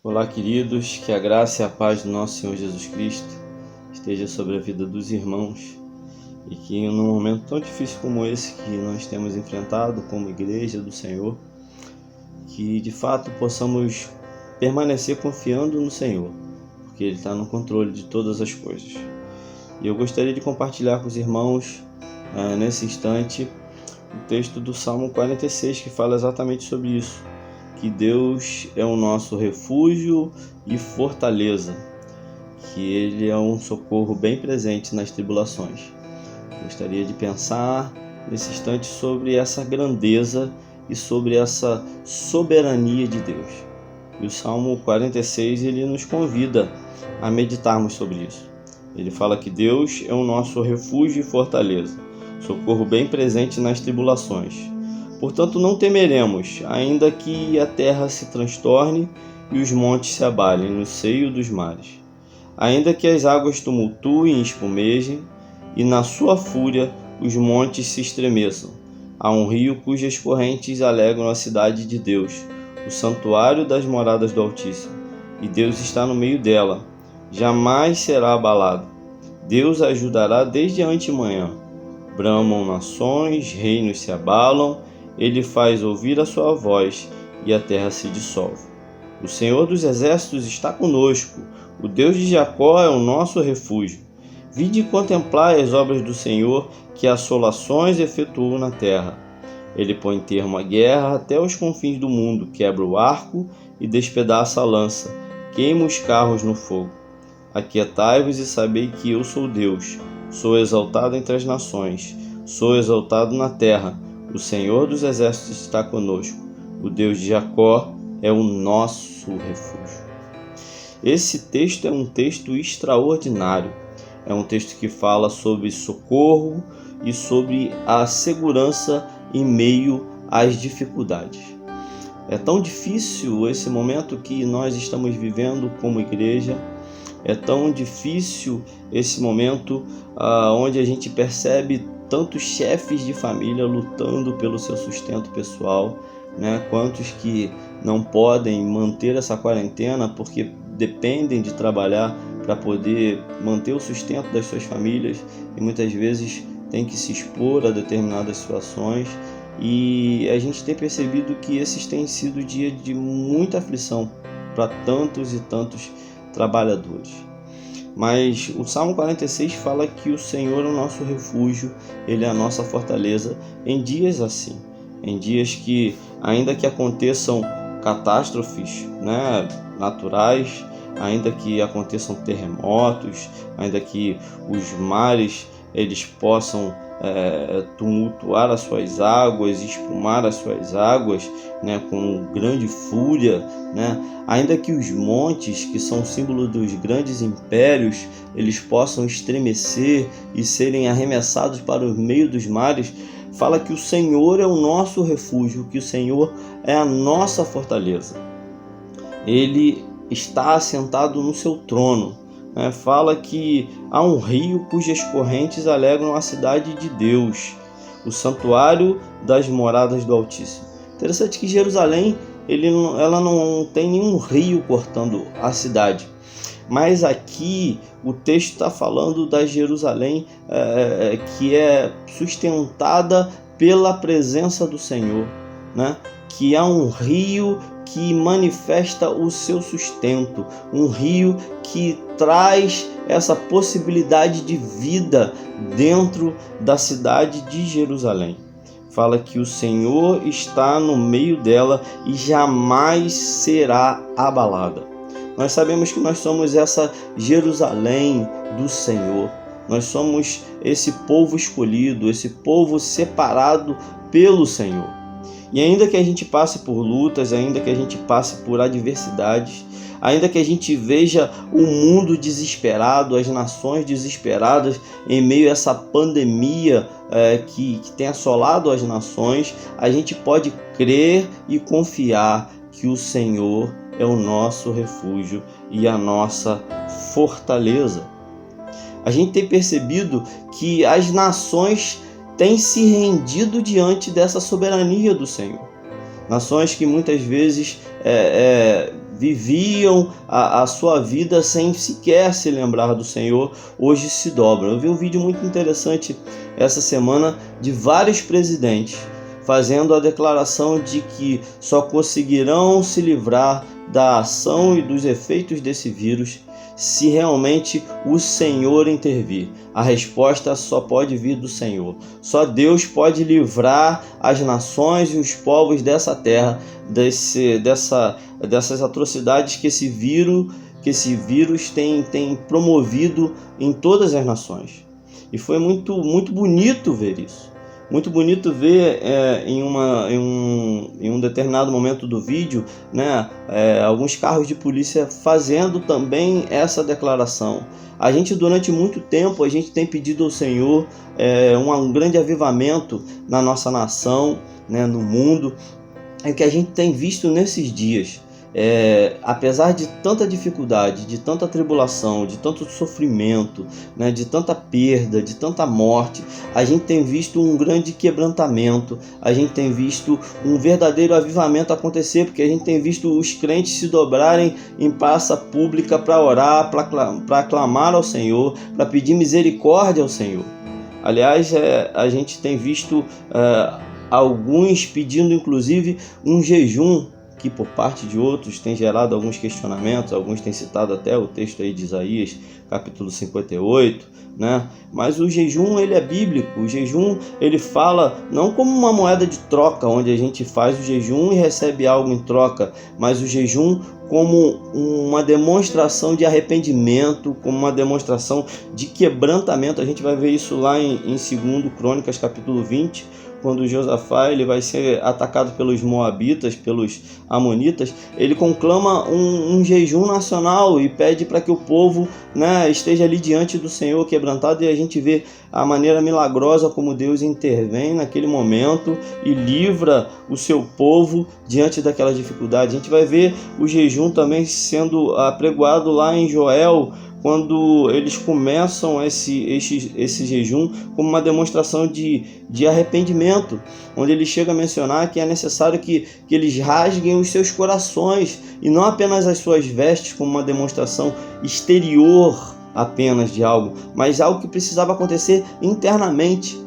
Olá, queridos, que a graça e a paz do nosso Senhor Jesus Cristo esteja sobre a vida dos irmãos e que num momento tão difícil como esse que nós temos enfrentado como igreja do Senhor, que de fato possamos permanecer confiando no Senhor, porque Ele está no controle de todas as coisas. E eu gostaria de compartilhar com os irmãos nesse instante o texto do Salmo 46, que fala exatamente sobre isso, que Deus é o nosso refúgio e fortaleza, que Ele é um socorro bem presente nas tribulações. Gostaria de pensar nesse instante sobre essa grandeza e sobre essa soberania de Deus. E o Salmo 46 ele nos convida a meditarmos sobre isso. Ele fala que Deus é o nosso refúgio e fortaleza, socorro bem presente nas tribulações. Portanto, não temeremos, ainda que a terra se transtorne e os montes se abalem no seio dos mares. Ainda que as águas tumultuem e espumejem, e na sua fúria os montes se estremeçam. Há um rio cujas correntes alegram a cidade de Deus, o santuário das moradas do Altíssimo. E Deus está no meio dela, jamais será abalado. Deus a ajudará desde a antemanhã. Bramam nações, reinos se abalam, Ele faz ouvir a sua voz e a terra se dissolve. O Senhor dos exércitos está conosco, o Deus de Jacó é o nosso refúgio. Vinde contemplai as obras do Senhor, que assolações efetuou na terra. Ele põe termo à guerra até os confins do mundo, quebra o arco e despedaça a lança, queima os carros no fogo. Aquietai-vos e sabei que eu sou Deus, sou exaltado entre as nações, sou exaltado na terra. O Senhor dos exércitos está conosco, o Deus de Jacó é o nosso refúgio. Esse texto é um texto extraordinário, é um texto que fala sobre socorro e sobre a segurança em meio às dificuldades. É tão difícil esse momento que nós estamos vivendo como igreja, é tão difícil esse momento onde a gente percebe tantos chefes de família lutando pelo seu sustento pessoal, né? Quantos que não podem manter essa quarentena porque dependem de trabalhar para poder manter o sustento das suas famílias e muitas vezes tem que se expor a determinadas situações, e a gente tem percebido que esses têm sido dias de muita aflição para tantos e tantos trabalhadores. Mas o Salmo 46 fala que o Senhor é o nosso refúgio, Ele é a nossa fortaleza em dias assim, em dias que, ainda que aconteçam catástrofes, né, naturais, ainda que aconteçam terremotos, ainda que os mares eles possam tumultuar as suas águas, espumar as suas águas, né, com grande fúria, né, ainda que os montes, que são símbolo dos grandes impérios, eles possam estremecer e serem arremessados para o meio dos mares, fala que o Senhor é o nosso refúgio, que o Senhor é a nossa fortaleza. Ele está assentado no seu trono. Fala que há um rio cujas correntes alegram a cidade de Deus, o santuário das moradas do Altíssimo. Interessante que Jerusalém ela não tem nenhum rio cortando a cidade, mas aqui o texto está falando da Jerusalém que é sustentada pela presença do Senhor, né? Que há um rio que manifesta o seu sustento, um rio que traz essa possibilidade de vida dentro da cidade de Jerusalém. Fala que o Senhor está no meio dela e jamais será abalada. Nós sabemos que nós somos essa Jerusalém do Senhor. Nós somos esse povo escolhido, esse povo separado pelo Senhor. E ainda que a gente passe por lutas, ainda que a gente passe por adversidades, ainda que a gente veja o mundo desesperado, as nações desesperadas em meio a essa pandemia que tem assolado as nações, a gente pode crer e confiar que o Senhor é o nosso refúgio e a nossa fortaleza. A gente tem percebido que as nações têm se rendido diante dessa soberania do Senhor. Nações que muitas vezes viviam a sua vida sem sequer se lembrar do Senhor, hoje se dobram. Eu vi um vídeo muito interessante essa semana de vários presidentes fazendo a declaração de que só conseguirão se livrar da ação e dos efeitos desse vírus se realmente o Senhor intervir. A resposta só pode vir do Senhor. Só Deus pode livrar as nações e os povos dessa terra dessas atrocidades que esse vírus tem promovido em todas as nações. E foi muito bonito ver isso. Muito bonito ver em um determinado momento do vídeo, né, alguns carros de polícia fazendo também essa declaração. A gente, durante muito tempo, a gente tem pedido ao Senhor um grande avivamento na nossa nação, né, no mundo. É o que a gente tem visto nesses dias. Apesar de tanta dificuldade, de tanta tribulação, de tanto sofrimento, né, de tanta perda, de tanta morte, a gente tem visto um grande quebrantamento, a gente tem visto um verdadeiro avivamento acontecer, porque a gente tem visto os crentes se dobrarem em praça pública para orar, para clamar ao Senhor, para pedir misericórdia ao Senhor. Aliás, a gente tem visto alguns pedindo inclusive um jejum, que por parte de outros tem gerado alguns questionamentos. Alguns têm citado até o texto aí de Isaías, capítulo 58, né? Mas o jejum, ele é bíblico. O jejum, ele fala não como uma moeda de troca, onde a gente faz o jejum e recebe algo em troca, mas o jejum como uma demonstração de arrependimento, como uma demonstração de quebrantamento. A gente vai ver isso lá em 2 Crônicas, capítulo 20, quando Josafá ele vai ser atacado pelos moabitas, pelos amonitas. Ele conclama um jejum nacional e pede para que o povo, né, esteja ali diante do Senhor quebrantado, e a gente vê a maneira milagrosa como Deus intervém naquele momento e livra o seu povo diante daquela dificuldade. A gente vai ver o jejum também sendo apregoado lá em Joel, quando eles começam esse jejum como uma demonstração de arrependimento, onde ele chega a mencionar que é necessário que eles rasguem os seus corações, e não apenas as suas vestes, como uma demonstração exterior apenas de algo, mas algo que precisava acontecer internamente.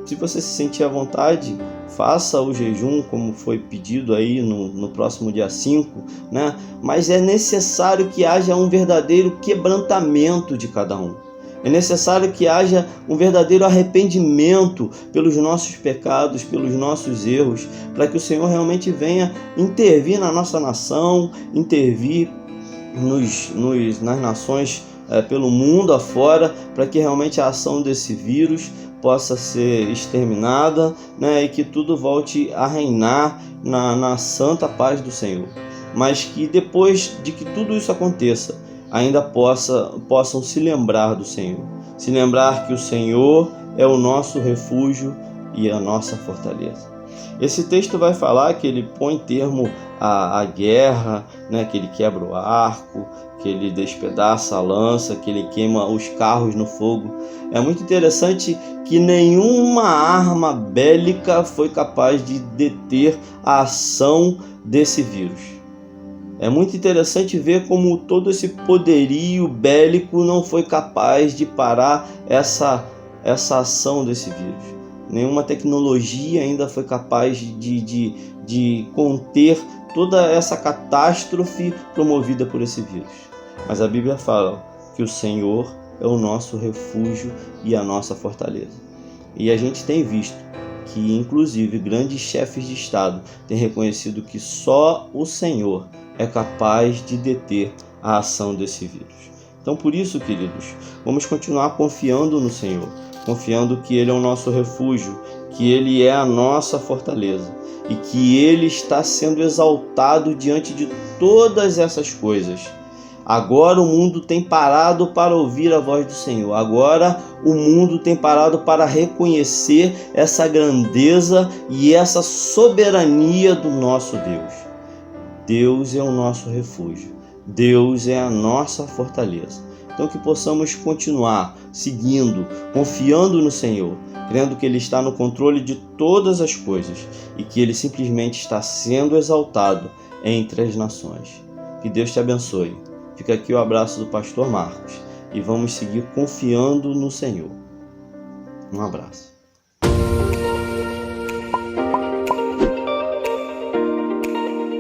Se você se sentir à vontade, faça o jejum como foi pedido aí no próximo dia 5, né? Mas é necessário que haja um verdadeiro quebrantamento de cada um. É necessário que haja um verdadeiro arrependimento pelos nossos pecados, pelos nossos erros, para que o Senhor realmente venha intervir na nossa nação, intervir nas nações pelo mundo afora, para que realmente a ação desse vírus possa ser exterminada, né, e que tudo volte a reinar na santa paz do Senhor. Mas que depois de que tudo isso aconteça, ainda possam se lembrar do Senhor. Se lembrar que o Senhor é o nosso refúgio e a nossa fortaleza. Esse texto vai falar que ele põe termo à guerra, né, que ele quebra o arco, que ele despedaça a lança, que ele queima os carros no fogo. É muito interessante que nenhuma arma bélica foi capaz de deter a ação desse vírus. É muito interessante ver como todo esse poderio bélico não foi capaz de parar essa ação desse vírus. Nenhuma tecnologia ainda foi capaz de conter toda essa catástrofe promovida por esse vírus. Mas a Bíblia fala que o Senhor é o nosso refúgio e a nossa fortaleza. E a gente tem visto que, inclusive, grandes chefes de Estado têm reconhecido que só o Senhor é capaz de deter a ação desse vírus. Então, por isso, queridos, vamos continuar confiando no Senhor, confiando que Ele é o nosso refúgio, que Ele é a nossa fortaleza e que Ele está sendo exaltado diante de todas essas coisas. Agora o mundo tem parado para ouvir a voz do Senhor. Agora o mundo tem parado para reconhecer essa grandeza e essa soberania do nosso Deus. Deus é o nosso refúgio. Deus é a nossa fortaleza. Então que possamos continuar seguindo, confiando no Senhor, crendo que Ele está no controle de todas as coisas e que Ele simplesmente está sendo exaltado entre as nações. Que Deus te abençoe. Fica aqui o abraço do pastor Marcos e vamos seguir confiando no Senhor. Um abraço.